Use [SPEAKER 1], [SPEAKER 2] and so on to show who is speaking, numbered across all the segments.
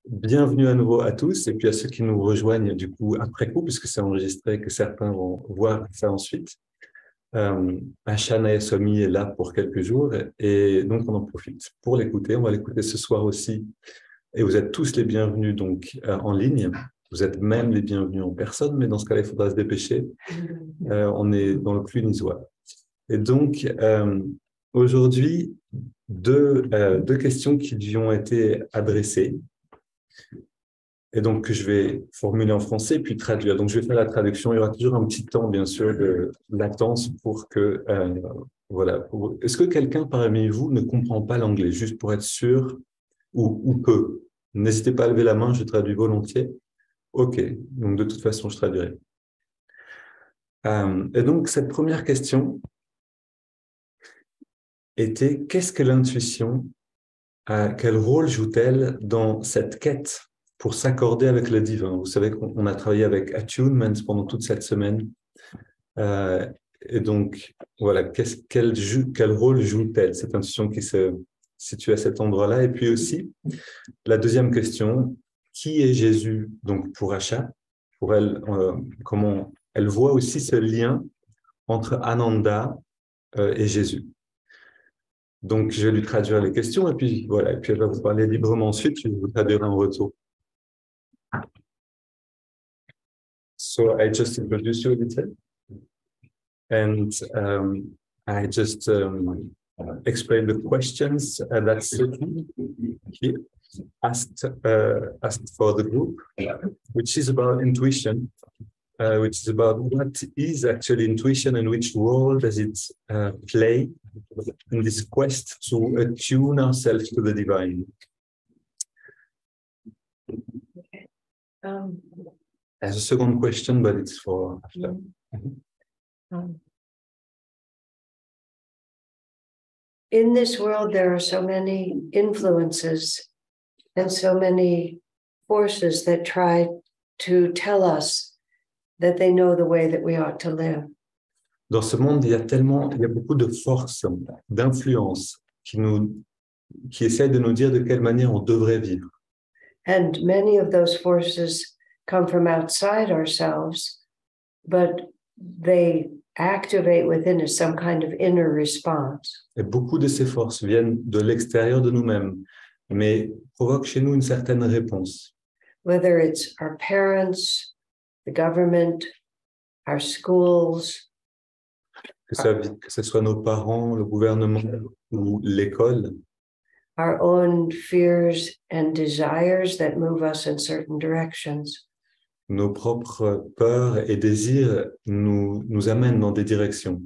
[SPEAKER 1] Bienvenue à nouveau à tous et puis à ceux qui nous rejoignent du coup après coup, puisque c'est enregistré, que certains vont voir ça ensuite. Ashana Somi est là pour quelques jours et donc on en profite pour l'écouter. On va l'écouter ce soir aussi et vous êtes tous les bienvenus donc en ligne. Vous êtes même les bienvenus en personne, mais dans ce cas-là, il faudra se dépêcher. On est dans le Clunisois. Et donc, aujourd'hui, deux questions qui lui ont été adressées. Et donc, que je vais formuler en français puis traduire. Donc, je vais faire la traduction. Il y aura toujours un petit temps, bien sûr, de latence pour que, voilà. Est-ce que quelqu'un parmi vous ne comprend pas l'anglais, juste pour être sûr, ou peu? N'hésitez pas à lever la main, je traduis volontiers. OK. Donc, de toute façon, je traduirai. Et donc, cette première question était, qu'est-ce que l'intuition? Quel rôle joue-t-elle dans cette quête pour s'accorder avec le divin? Vous savez qu'on a travaillé avec Attunement pendant toute cette semaine. Et donc, voilà, quel rôle joue-t-elle, cette intuition qui se situe à cet endroit-là? Et puis aussi, la deuxième question, qui est Jésus donc pour Asha? Pour elle, comment elle voit aussi ce lien entre Ananda et Jésus. Donc, je vais lui traduire les questions et puis voilà, et puis elle va vous parler librement ensuite, je vous traduirai en retour. So I just introduce you a little and I just explain the questions that Sophie here asked for the group, which is about intuition, which is about what is actually intuition and which role does it play in this quest to attune ourselves to the divine. There's a second question, but it's for after.
[SPEAKER 2] In this world, there are so many influences and so many forces that try to tell us that they know the way that we ought to live.
[SPEAKER 1] Dans ce monde, il y a beaucoup de forces, d'influences qui essaient de nous dire de quelle manière on devrait vivre.
[SPEAKER 2] And many of those forces come from outside ourselves, but they activate within us some kind of inner response.
[SPEAKER 1] Et beaucoup de ces forces viennent de l'extérieur de nous-mêmes, mais provoquent chez nous une certaine réponse.
[SPEAKER 2] Whether it's our parents, the government, our schools,
[SPEAKER 1] Que ce soit nos parents, le gouvernement ou l'école,
[SPEAKER 2] our own fears and desires that move us in certain directions.
[SPEAKER 1] nos propres peurs et désirs nous amènent dans des directions.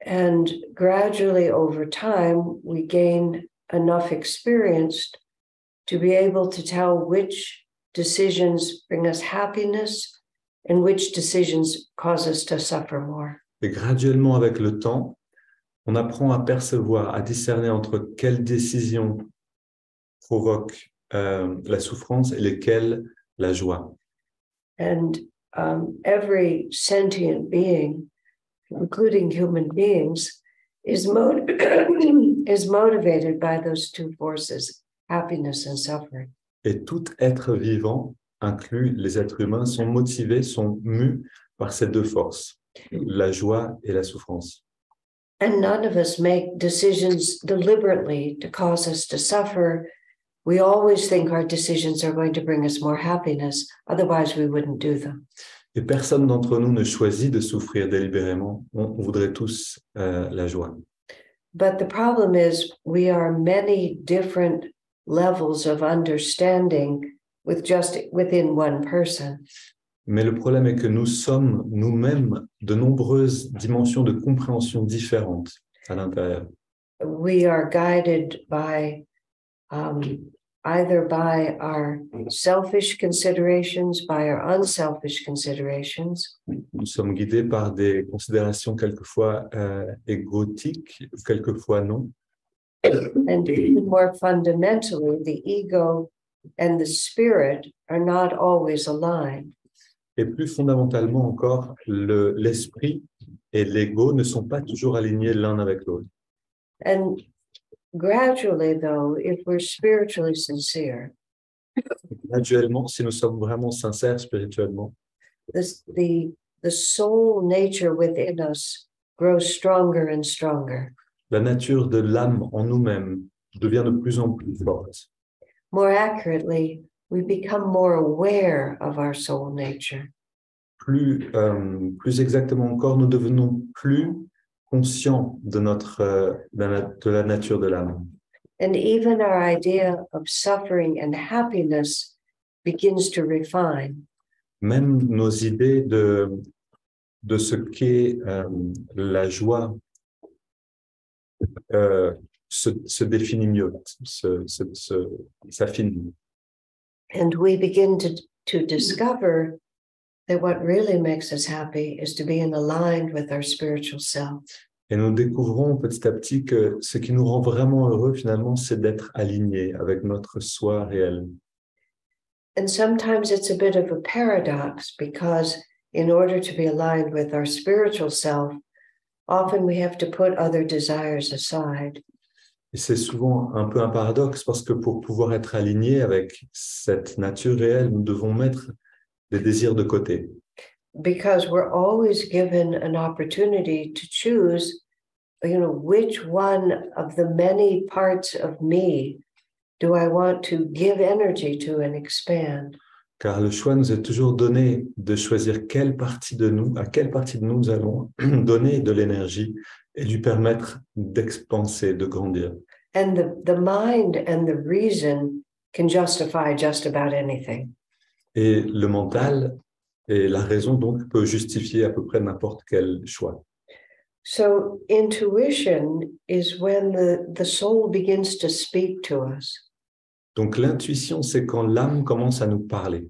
[SPEAKER 2] And gradually over time, we gain enough experience to be able to tell which decisions bring us happiness and which decisions cause us to suffer more.
[SPEAKER 1] Et graduellement, avec le temps, on apprend à percevoir, à discerner entre quelles décisions provoquent la souffrance et lesquelles la joie.
[SPEAKER 2] And every sentient being, including human beings, is motivated by those two forces, happiness and suffering.
[SPEAKER 1] Et tout être vivant, inclus les êtres humains, sont motivés, sont mus par ces deux forces, la joie et la souffrance.
[SPEAKER 2] And none of us make decisions deliberately to cause us to suffer. We always think our decisions are going to bring us more happiness. Otherwise, we wouldn't do them.
[SPEAKER 1] Et personne d'entre nous ne choisit de souffrir délibérément. On voudrait tous la joie.
[SPEAKER 2] But the problem is we are many different levels of understanding within one person.
[SPEAKER 1] Mais le problème est que nous sommes nous-mêmes de nombreuses dimensions de compréhension différentes à l'intérieur.
[SPEAKER 2] We are guided by either by our selfish considerations, by our unselfish considerations.
[SPEAKER 1] Nous sommes guidés par des considérations quelquefois égotiques, quelquefois non.
[SPEAKER 2] And even more fundamentally, the ego and the spirit are not always aligned.
[SPEAKER 1] Et plus fondamentalement encore, l'esprit et l'ego ne sont pas toujours alignés l'un avec l'autre.
[SPEAKER 2] And gradually, though, if we're spiritually sincere,
[SPEAKER 1] Graduellement, si nous sommes vraiment sincères spirituellement,
[SPEAKER 2] the soul nature within us grows stronger and stronger.
[SPEAKER 1] la nature de l'âme en nous-mêmes devient de plus en plus forte.
[SPEAKER 2] More accurately, we become more aware of our soul nature.
[SPEAKER 1] Plus exactement encore, nous devenons plus conscients de la nature de l'âme.
[SPEAKER 2] And even our idea of suffering and happiness begins to refine.
[SPEAKER 1] Même nos idées de ce qu'est la joie se définit mieux, s'affine.
[SPEAKER 2] And we begin to discover that what really makes us happy is to be aligned with our spiritual self.
[SPEAKER 1] Et nous découvrons petit à petit que ce qui nous rend vraiment heureux, finalement, c'est d'être alignés avec notre soi réel.
[SPEAKER 2] And sometimes it's a bit of a paradox because in order to be aligned with our spiritual self, often we have to put other desires aside.
[SPEAKER 1] Et c'est souvent un peu un paradoxe parce que pour pouvoir être alignés avec cette nature réelle, nous devons mettre des désirs de côté.
[SPEAKER 2] Because we're always given an opportunity to choose, which one of the many parts of me do I want to give energy to and expand?
[SPEAKER 1] Car le choix nous est toujours donné de choisir à quelle partie de nous nous allons donner de l'énergie et lui permettre d'expanser, de grandir.
[SPEAKER 2] And the mind and the reason can justify just about anything.
[SPEAKER 1] Et le mental et la raison donc peut justifier à peu près n'importe quel choix.
[SPEAKER 2] So intuition is when the soul begins to speak to us.
[SPEAKER 1] Donc l'intuition, c'est quand l'âme commence à nous parler.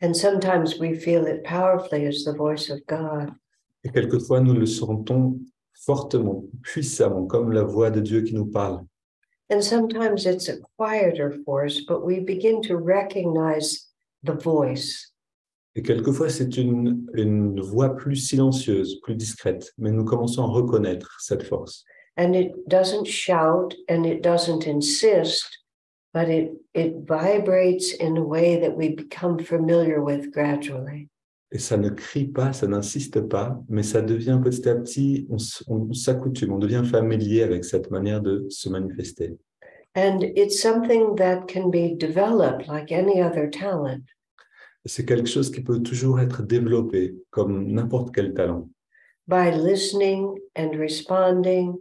[SPEAKER 2] And sometimes we feel it powerfully as the voice of God.
[SPEAKER 1] Et quelquefois, nous le sentons fortement, puissamment, comme la voix de Dieu qui nous parle.
[SPEAKER 2] And sometimes it's a quieter force, but we begin to recognize the voice.
[SPEAKER 1] Et quelquefois, c'est une voix plus silencieuse, plus discrète, mais nous commençons à reconnaître cette force.
[SPEAKER 2] And it doesn't shout and it doesn't insist, but it vibrates in a way that we become familiar with gradually.
[SPEAKER 1] Et ça ne crie pas, ça n'insiste pas, mais ça devient petit à petit, on s'accoutume, on devient familier avec cette manière de se manifester.
[SPEAKER 2] And it's something that can be developed like any other talent.
[SPEAKER 1] C'est quelque chose qui peut toujours être développé comme n'importe quel talent.
[SPEAKER 2] By listening and responding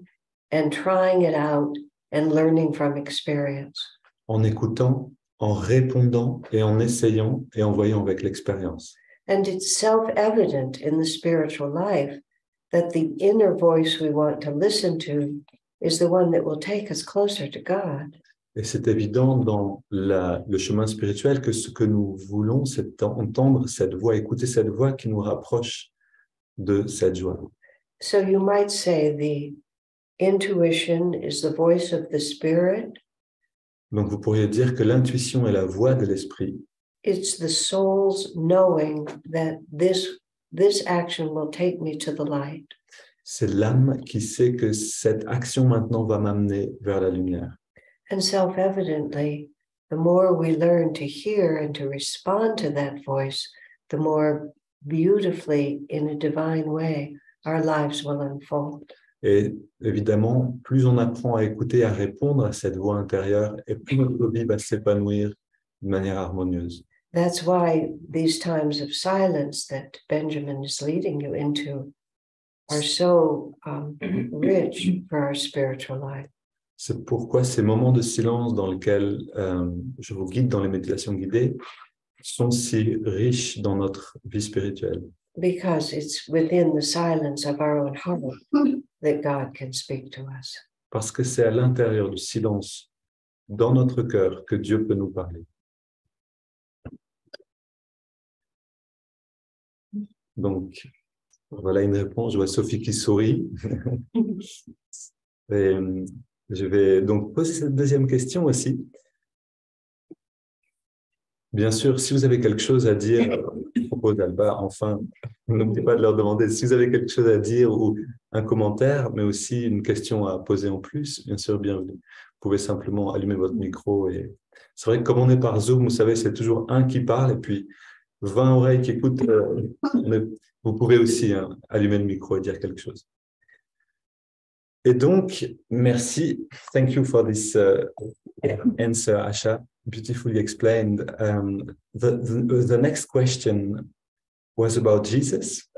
[SPEAKER 2] and trying it out and learning from experience.
[SPEAKER 1] En écoutant, en répondant et en essayant et en voyant avec l'expérience.
[SPEAKER 2] And it's self-evident in the spiritual life that the inner voice we want to listen to is the one that will take us closer to God.
[SPEAKER 1] Et c'est évident dans le chemin spirituel que ce que nous voulons, c'est entendre cette voix, écouter cette voix qui nous rapproche de cette joie.
[SPEAKER 2] So you might say the intuition is the voice of the spirit.
[SPEAKER 1] Donc vous pourriez dire que l'intuition est la voix de l'esprit.
[SPEAKER 2] It's the soul's knowing that this action will take me to the light.
[SPEAKER 1] C'est l'âme qui sait que cette action maintenant va m'amener vers la lumière.
[SPEAKER 2] And self-evidently, the more we learn to hear and to respond to that voice, the more beautifully, in a divine way, our lives will unfold.
[SPEAKER 1] Et évidemment, plus on apprend à écouter, à répondre à cette voix intérieure, et plus notre vie va s'épanouir de manière harmonieuse.
[SPEAKER 2] That's why these times of silence that Benjamin is leading you into are so rich for our spiritual life.
[SPEAKER 1] C'est pourquoi ces moments de silence dans lesquels je vous guide dans les méditations guidées sont si riches dans notre vie spirituelle.
[SPEAKER 2] Because it's within the silence of our own heart that God can speak to us.
[SPEAKER 1] Parce que c'est à l'intérieur du silence, dans notre cœur, que Dieu peut nous parler. Donc, voilà une réponse. Je vois Sophie qui sourit. Et, je vais donc poser cette deuxième question aussi. Bien sûr, si vous avez quelque chose à dire à propos pause, Alba, enfin, n'oubliez pas de leur demander si vous avez quelque chose à dire ou un commentaire, mais aussi une question à poser en plus, bien sûr, bienvenue. Vous pouvez simplement allumer votre micro. Et c'est vrai que comme on est par Zoom, vous savez, c'est toujours un qui parle et puis 20 oreilles qui écoutent. Mais vous pouvez aussi allumer le micro et dire quelque chose. Et donc, merci. Thank you for this answer, Asha. Beautifully explained. The next question was about Jesus.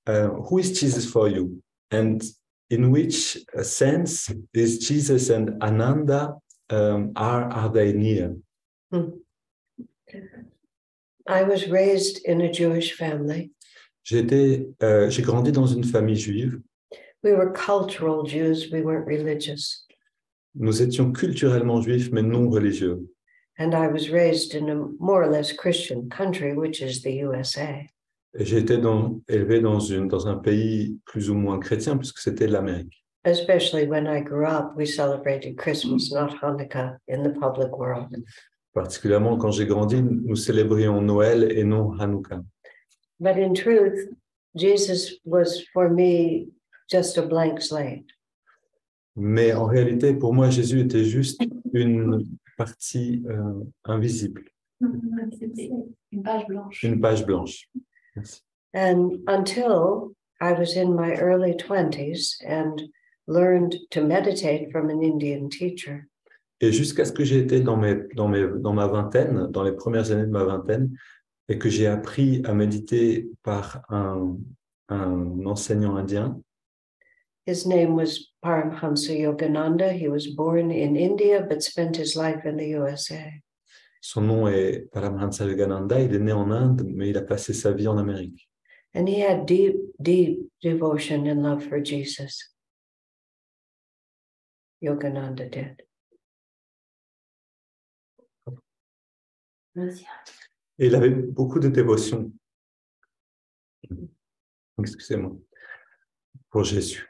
[SPEAKER 1] Who is Jesus for you? And in which sense is Jesus and Ananda, are they near?
[SPEAKER 2] I was raised in a Jewish family.
[SPEAKER 1] J'ai grandi dans une famille juive.
[SPEAKER 2] We were cultural Jews, we weren't religious.
[SPEAKER 1] Nous étions culturellement juifs, mais non religieux.
[SPEAKER 2] And I was raised in a more or less Christian country, which is the USA.
[SPEAKER 1] Et j'ai été élevé dans un pays plus ou moins chrétien, puisque c'était l'Amérique.
[SPEAKER 2] Especially when I grew up, we celebrated Christmas, not Hanukkah, in the public world.
[SPEAKER 1] Particulièrement quand j'ai grandi, nous célébrions Noël et non Hanouka.
[SPEAKER 2] But in truth, Jesus was for me just a blank slate.
[SPEAKER 1] Mais en réalité, pour moi, Jésus était juste une partie invisible.
[SPEAKER 3] Une page blanche.
[SPEAKER 1] Une page blanche. Merci.
[SPEAKER 2] And until I was in my early 20s and learned to meditate from an Indian teacher.
[SPEAKER 1] Et jusqu'à ce que j'ai été dans ma vingtaine, dans les premières années de ma vingtaine, et que j'ai appris à méditer par un enseignant indien.
[SPEAKER 2] His name was Paramhansa Yogananda. He was born in India, but spent his life in the USA.
[SPEAKER 1] Son nom est Paramhansa Yogananda. Il est né en Inde, mais il a passé sa vie en Amérique.
[SPEAKER 2] And he had deep, deep devotion and love for Jesus. Yogananda did.
[SPEAKER 1] Et il avait beaucoup de dévotion. Excusez-moi. Pour Jésus.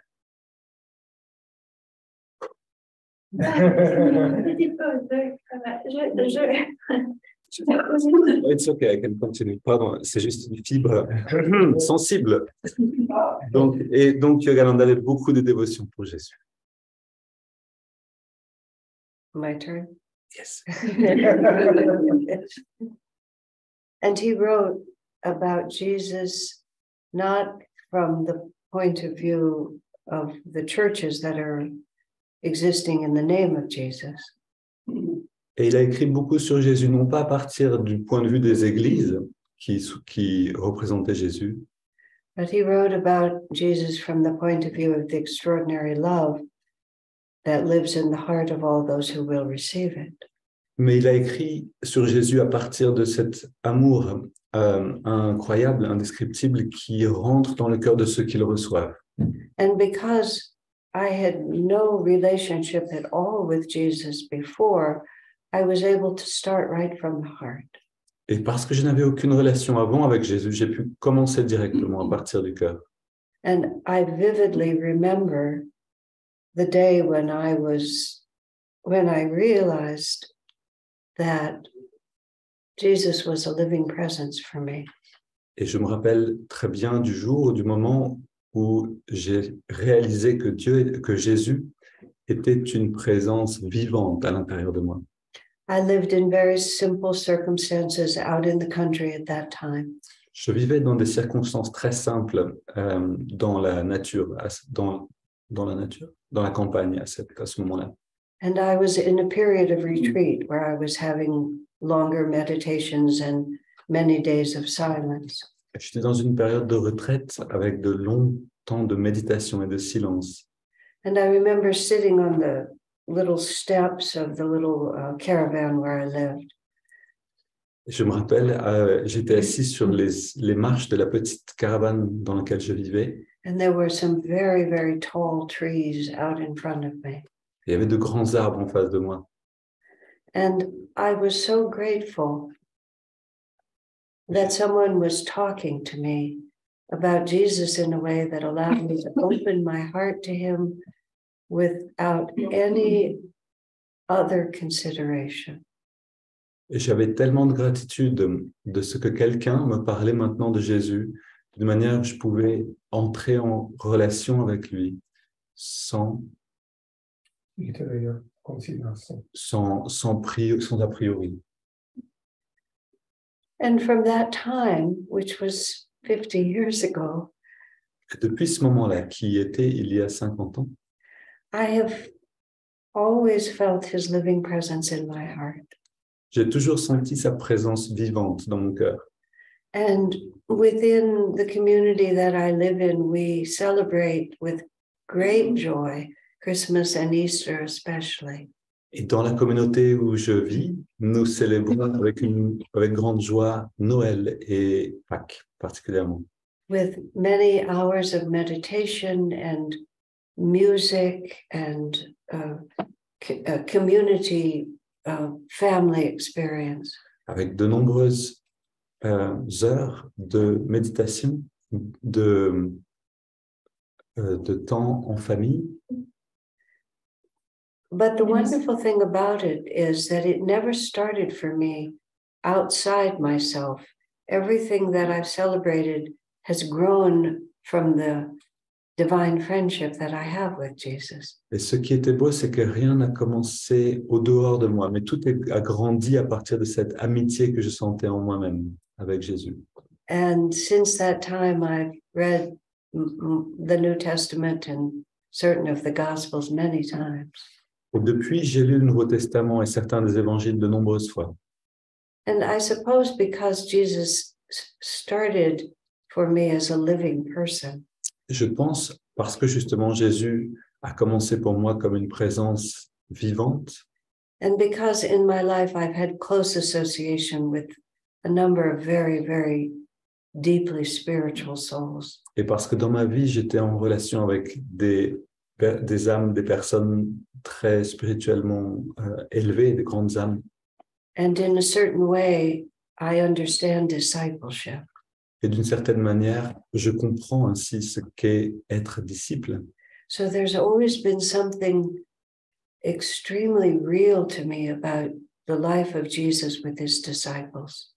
[SPEAKER 1] It's okay, I can continue. Pardon, c'est juste une fibre sensible. Donc Yogananda avait beaucoup de dévotion pour Jésus.
[SPEAKER 2] My turn?
[SPEAKER 1] Yes.
[SPEAKER 2] And he wrote about Jesus not from the point of view of the churches that are existing in the name of Jesus.
[SPEAKER 1] Et il a écrit beaucoup sur Jésus, non pas à partir du point de vue des églises qui représentaient Jésus,
[SPEAKER 2] But he wrote about Jesus from the point of view of the extraordinary love that lives in the heart of all those who will receive it.
[SPEAKER 1] mais il a écrit sur Jésus à partir de cet amour incroyable, indescriptible, qui rentre dans le cœur de ceux qui le reçoivent.
[SPEAKER 2] And because I had no relationship at all with Jesus before, I was able to start right from the heart.
[SPEAKER 1] Et parce que je n'avais aucune relation avant avec Jésus, j'ai pu commencer directement à partir du cœur.
[SPEAKER 2] And I vividly remember the day when I realized that Jesus was a living presence for me.
[SPEAKER 1] Et je me rappelle très bien du jour, du moment où j'ai réalisé que Jésus était une présence vivante à l'intérieur de moi.
[SPEAKER 2] I lived in very simple circumstances out in the country at that time.
[SPEAKER 1] Je vivais dans des circonstances très simples dans la nature, dans la campagne à ce moment-là.
[SPEAKER 2] And I was in a period of retreat where I was having longer meditations and many days of silence.
[SPEAKER 1] J'étais dans une période de retraite avec de longs temps de méditation et de silence.
[SPEAKER 2] And I remember sitting on the little steps of the little caravan where I lived.
[SPEAKER 1] Je me rappelle, j'étais assis sur les marches de la petite caravane dans laquelle je vivais.
[SPEAKER 2] And there were some very, very tall trees out in front of me.
[SPEAKER 1] Il y avait de grands arbres en face de moi.
[SPEAKER 2] And I was so grateful that someone was talking to me about Jesus in a way that allowed me to open my heart to him without any other consideration.
[SPEAKER 1] Et j'avais tellement de gratitude de ce que quelqu'un me parlait maintenant de Jésus, d'une manière que je pouvais entrer en relation avec lui sans
[SPEAKER 4] ulterior consideração.
[SPEAKER 1] sans a priori.
[SPEAKER 2] And from that time, which was 50 years ago,
[SPEAKER 1] Et depuis ce moment-là, qui était il y a 50 ans,
[SPEAKER 2] I have always felt his living presence in my heart.
[SPEAKER 1] j'ai toujours senti sa présence vivante dans mon cœur.
[SPEAKER 2] And within the community that I live in, we celebrate with great joy Christmas and Easter especially.
[SPEAKER 1] Et dans la communauté où je vis, nous célébrons avec grande joie Noël et Pâques particulièrement.
[SPEAKER 2] With many hours of meditation and music and a community family experience.
[SPEAKER 1] Avec de nombreuses heures de méditation, de temps en famille.
[SPEAKER 2] But the wonderful thing about it is that it never started for me outside myself. Everything that I've celebrated has grown from the divine friendship that I have with Jesus.
[SPEAKER 1] Et ce qui était beau, c'est que rien n'a commencé au dehors de moi, mais tout a grandi à partir de cette amitié que je sentais en moi-même avec Jésus.
[SPEAKER 2] And since that time, I've read the New Testament and certain of the Gospels many times.
[SPEAKER 1] Et depuis, j'ai lu le Nouveau Testament et certains des évangiles de nombreuses fois.
[SPEAKER 2] And I suppose because Jesus started for me as a living person.
[SPEAKER 1] Je pense parce que justement Jésus a commencé pour moi comme une présence vivante.
[SPEAKER 2] And because in my life I've had close association with a number of very, very deeply spiritual souls.
[SPEAKER 1] Et parce que dans ma vie, j'étais en relation avec des âmes, des personnes très spirituellement élevées, des grandes âmes.
[SPEAKER 2] And in a certain way, I understand discipleship.
[SPEAKER 1] Et d'une certaine manière, je comprends ainsi ce qu'est être disciple.
[SPEAKER 2] So there's always been something extremely real to me about the life of Jesus with his disciples.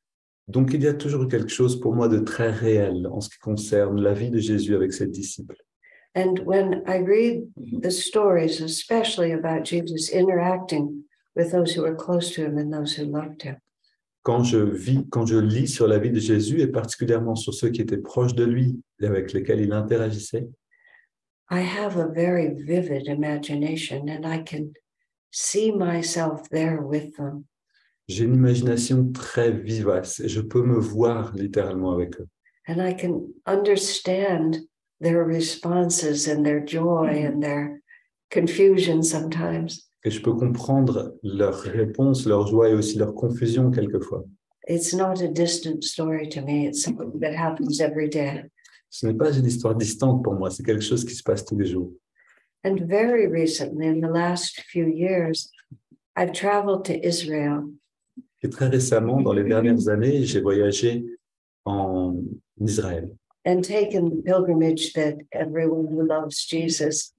[SPEAKER 1] Donc, il y a toujours quelque chose pour moi de très réel en ce qui concerne la vie de Jésus avec ses disciples.
[SPEAKER 2] And when I read the stories, especially about Jesus interacting with those who were close to him and those who loved him,
[SPEAKER 1] Quand je lis sur la vie de Jésus et particulièrement sur ceux qui étaient proches de lui et avec lesquels il interagissait,
[SPEAKER 2] I have a very vivid imagination and I can see myself there with them.
[SPEAKER 1] j'ai une imagination très vivace et je peux me voir littéralement avec eux.
[SPEAKER 2] And I can understand their responses and their joy and their confusion sometimes.
[SPEAKER 1] Et je peux comprendre leurs réponses, leur joie et aussi leur confusion quelquefois.
[SPEAKER 2] It's not a distant story to me. It's something that happens every day.
[SPEAKER 1] Ce n'est pas une histoire distante pour moi, c'est quelque chose qui se passe tous les jours.
[SPEAKER 2] And very recently, in the last few years, I've traveled to Israel.
[SPEAKER 1] Et très récemment, dans les dernières années, j'ai voyagé en Israël.
[SPEAKER 2] And taken the pilgrimage that everyone who loves Jesus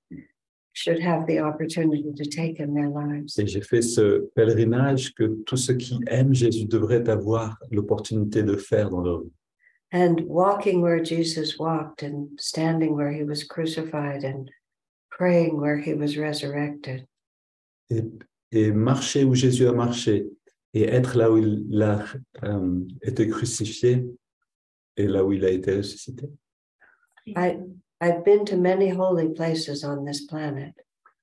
[SPEAKER 2] should have the opportunity to take in their lives.
[SPEAKER 1] Et j'ai fait ce pèlerinage que tous ceux qui aiment Jésus devraient avoir l'opportunité de faire dans leur vie.
[SPEAKER 2] And walking where Jesus walked and standing where he was crucified and praying where he was resurrected.
[SPEAKER 1] Et marcher où Jésus a marché et être là où il a été crucifié et là où il a été ressuscité.
[SPEAKER 2] I've been to many holy places on this planet,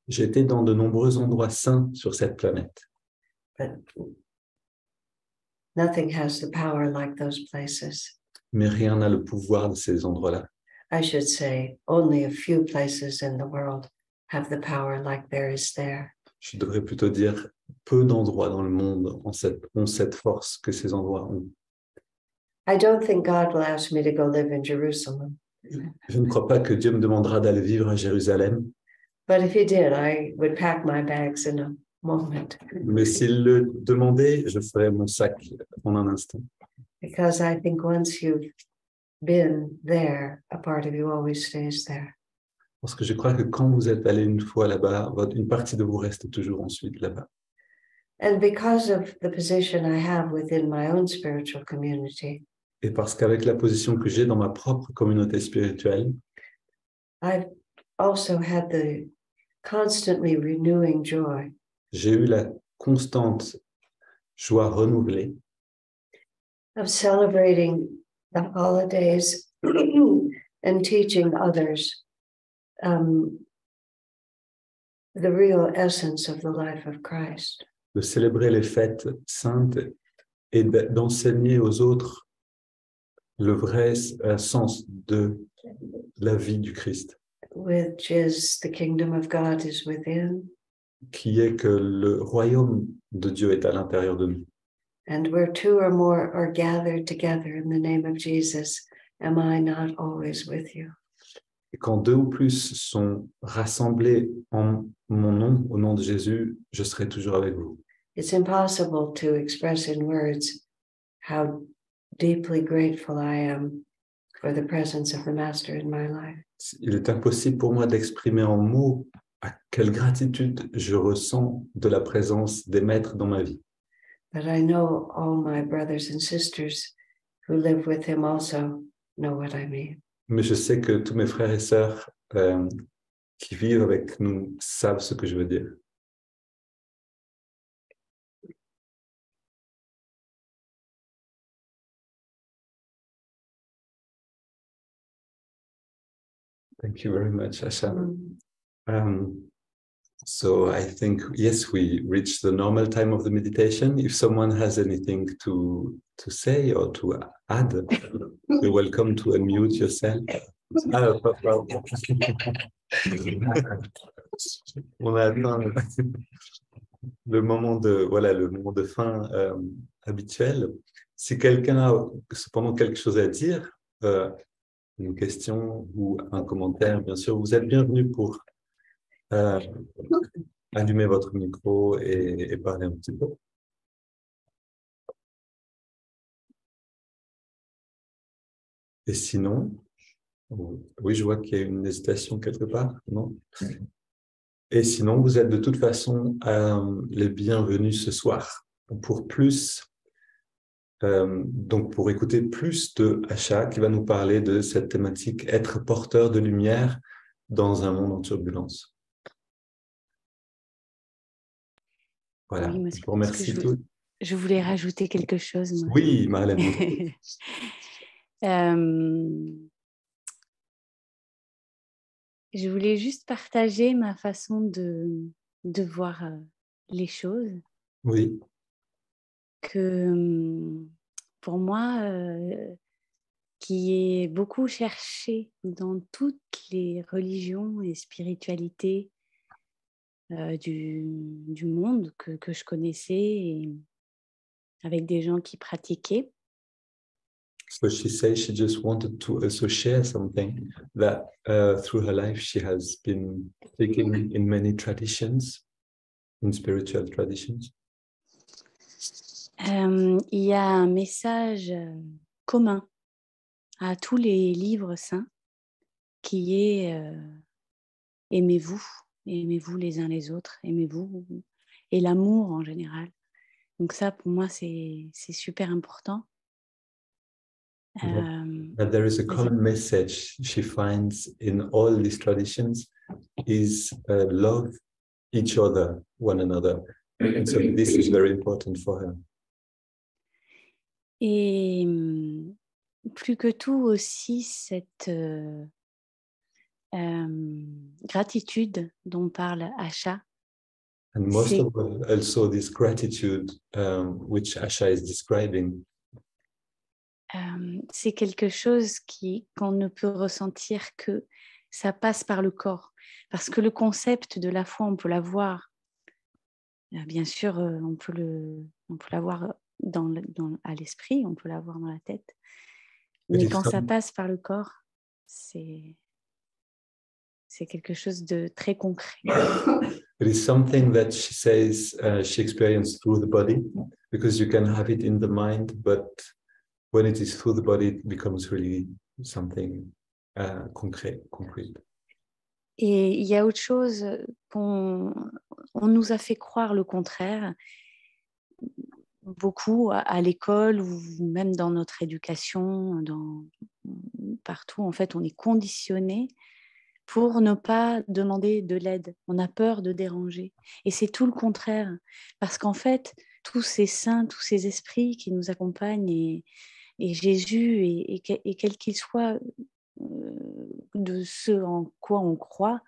[SPEAKER 1] J'ai été dans de nombreux endroits saints sur cette planète.
[SPEAKER 2] but nothing has the power like those places.
[SPEAKER 1] Mais rien n'a le pouvoir de ces endroits-là.
[SPEAKER 2] I should say only a few places in the world have the power like there is there.
[SPEAKER 1] Je devrais plutôt dire peu d'endroits dans le monde ont cette force que ces endroits ont.
[SPEAKER 2] I don't think God will ask me to go live in Jerusalem,
[SPEAKER 1] Je ne crois pas que Dieu me demandera d'aller vivre à Jérusalem,
[SPEAKER 2] but if he did, I would pack my bags in a moment
[SPEAKER 1] mais s'il le demandait, je ferais mon sac en un instant.
[SPEAKER 2] because I think once you've been there, a part of you always stays there.
[SPEAKER 1] Parce que je crois que quand vous êtes allé une fois là-bas, une partie de vous reste toujours ensuite là-bas.
[SPEAKER 2] And because of the position I have within my own spiritual community,
[SPEAKER 1] Et parce qu'avec la position que j'ai dans ma propre communauté spirituelle,
[SPEAKER 2] I've also had the constantly renewing joy
[SPEAKER 1] j'ai eu la constante joie renouvelée
[SPEAKER 2] of celebrating the holidays and teaching others the real essence of the life of Christ.
[SPEAKER 1] de célébrer les fêtes saintes et d'enseigner aux autres le vrai sens de la vie du Christ,
[SPEAKER 2] Which is the kingdom of God is within,
[SPEAKER 1] qui est que le royaume de Dieu est à l'intérieur de nous.
[SPEAKER 2] and where two or more are gathered together in the name of Jesus, am I not always with you?
[SPEAKER 1] Et quand deux ou plus sont rassemblés en mon nom, au nom de Jésus, je serai toujours avec vous.
[SPEAKER 2] It's impossible to express in words how deeply grateful I am for the presence of the Master in my life.
[SPEAKER 1] Il est impossible pour moi d'exprimer en mots à quelle gratitude je ressens de la présence des maîtres dans ma vie.
[SPEAKER 2] But I know all my brothers and sisters who live with him also know what I mean.
[SPEAKER 1] Mais je sais que tous mes frères et sœurs qui vivent avec nous savent ce que je veux dire. Thank you very much, Asha. So I think, yes, we reached the normal time of the meditation. If someone has anything to say or to add, you're welcome to unmute yourself. On a atteint le moment de fin habituel. Si quelqu'un a cependant quelque chose à dire, une question ou un commentaire, bien sûr, vous êtes bienvenus pour allumer votre micro et parler un petit peu. Et sinon, oui, je vois qu'il y a une hésitation quelque part, non? Et sinon, vous êtes de toute façon les bienvenus ce soir pour plus, donc pour écouter plus de Asha qui va nous parler de cette thématique être porteur de lumière dans un monde en turbulence. Voilà,
[SPEAKER 5] oui,
[SPEAKER 1] je vous remercie tous.
[SPEAKER 5] Je voulais rajouter quelque chose. Moi.
[SPEAKER 1] Oui, Marlène.
[SPEAKER 5] Je voulais juste partager ma façon de voir les choses.
[SPEAKER 1] Oui.
[SPEAKER 5] Que pour moi, qui est beaucoup cherché dans toutes les religions et spiritualités du monde que je connaissais et avec des gens qui pratiquaient.
[SPEAKER 1] So she says she just wanted to also share something that through her life she has been taking in many traditions, in spiritual traditions.
[SPEAKER 5] Il y a un message commun à tous les livres saints qui est aimez-vous les uns les autres, aimez-vous et l'amour en général. Donc ça pour moi c'est super important.
[SPEAKER 1] That there is a common message she finds in all these traditions is love each other, one another. And so this is very important for her.
[SPEAKER 5] Et plus que tout aussi cette gratitude dont parle Asha.
[SPEAKER 1] And most of all, also this gratitude which Asha is describing.
[SPEAKER 5] C'est quelque chose qu'on ne peut ressentir que ça passe par le corps. Parce que le concept de la foi, on peut l'avoir. Bien sûr, on peut l'avoir à l'esprit, on peut l'avoir dans la tête. Mais quand ça passe par le corps, c'est quelque chose de très concret.
[SPEAKER 1] It is something that she says she experienced through the body, because you can have it in the mind, but when it is through the body, it becomes really something concrete.
[SPEAKER 5] Et il y a autre chose qu'on nous a fait croire le contraire, beaucoup à l'école ou même dans notre éducation, partout, en fait, on est conditionné pour ne pas demander de l'aide. On a peur de déranger. Et c'est tout le contraire. Parce qu'en fait, tous ces saints, tous ces esprits qui nous accompagnent et Jésus, et quel qu'il soit de ce en quoi on croit,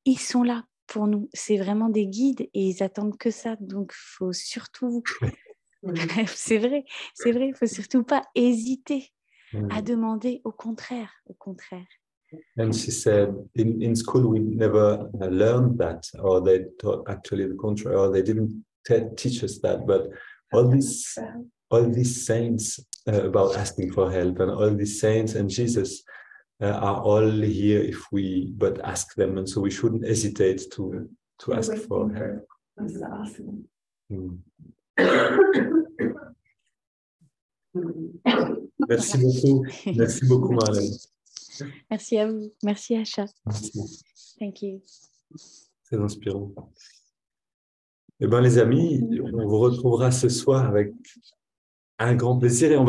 [SPEAKER 5] ils sont là pour nous. C'est vraiment des guides et ils attendent que ça. Donc, il faut surtout... c'est vrai, il faut surtout pas hésiter à demander, au contraire, au contraire.
[SPEAKER 1] And she said, in school we never learned that, or they taught actually the contrary, or they didn't teach us that. But all these saints about asking for help, and all these saints and Jesus are all here if we but ask them, and so we shouldn't hesitate to ask for help. Merci beaucoup Marlène.
[SPEAKER 5] Merci à vous, merci Asha.
[SPEAKER 1] Merci.
[SPEAKER 5] Thank you.
[SPEAKER 1] C'est inspirant. Eh bien les amis, on vous retrouvera ce soir avec un grand plaisir et on va